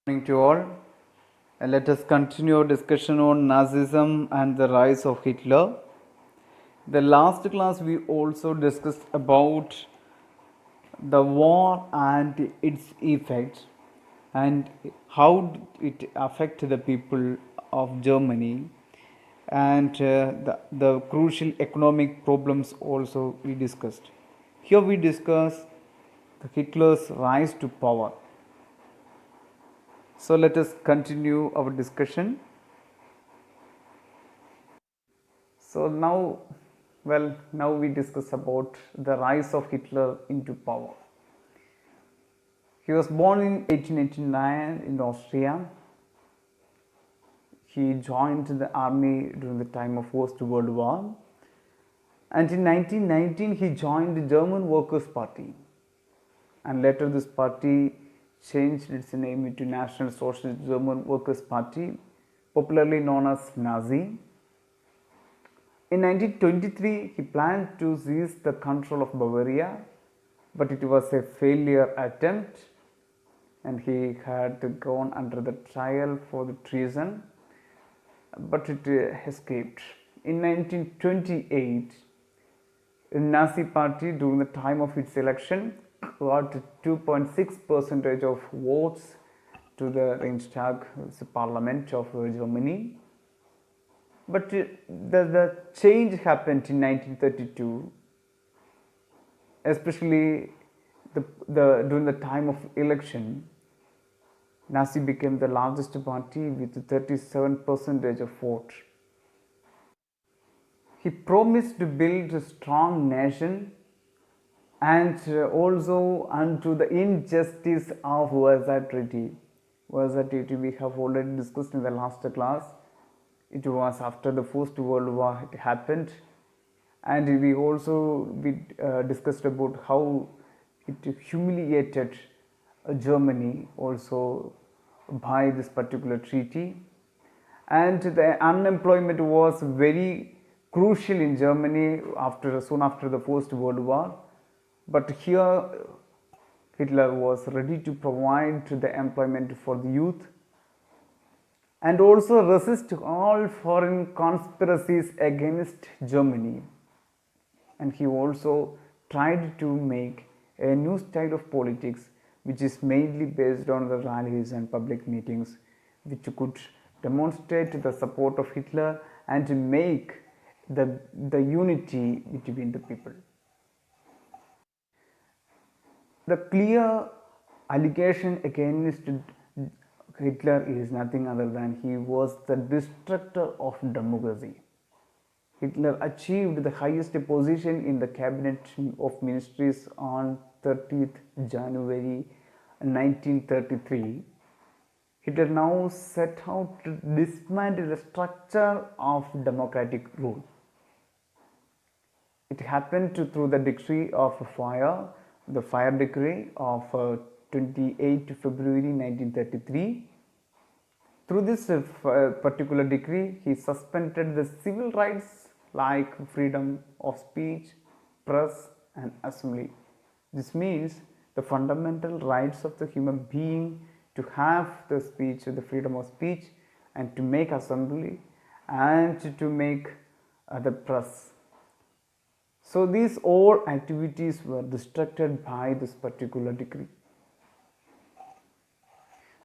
Morning to all. Let us continue our discussion on Nazism and the rise of Hitler. The last class we also discussed about the war and its effects and how it affected the people of Germany and the crucial economic problems also we discussed. Here we discuss Hitler's rise to power. So let us continue our discussion. So now we discuss about the rise of Hitler into power. He was born in 1889 in Austria. He joined the army during the time of First World War. And in 1919 he joined the German Workers' Party. And later this party changed its name into National Socialist German Workers' Party, popularly known as Nazi. In 1923, he planned to seize the control of Bavaria, but it was a failure attempt and he had gone under the trial for the treason, but it escaped. In 1928, the Nazi party during the time of its election got 2.6% of votes to the Reichstag, the parliament of Germany. But the change happened in 1932, especially during the time of election. Nazi became the largest party with 37% of vote. He promised to build a strong nation and also unto the injustice of Versailles Treaty. Versailles Treaty we have already discussed in the last class. It was after the First World War it happened, and we also discussed about how it humiliated Germany also by this particular treaty, and the unemployment was very crucial in Germany soon after the First World War. But here Hitler was ready to provide the employment for the youth and also resist all foreign conspiracies against Germany. And he also tried to make a new style of politics which is mainly based on the rallies and public meetings, which could demonstrate the support of Hitler and make the unity between the people. The clear allegation against Hitler is nothing other than he was the destructor of democracy. Hitler achieved the highest position in the cabinet of ministries on 30th January 1933. Hitler now set out to dismantle the structure of democratic rule. It happened through the decree of fire, the fire decree of 28 February 1933. Through this particular decree, he suspended the civil rights like freedom of speech, press and assembly. This means the fundamental rights of the human being to have the speech, the freedom of speech, and to make assembly and to make the press. So these all activities were restricted by this particular decree.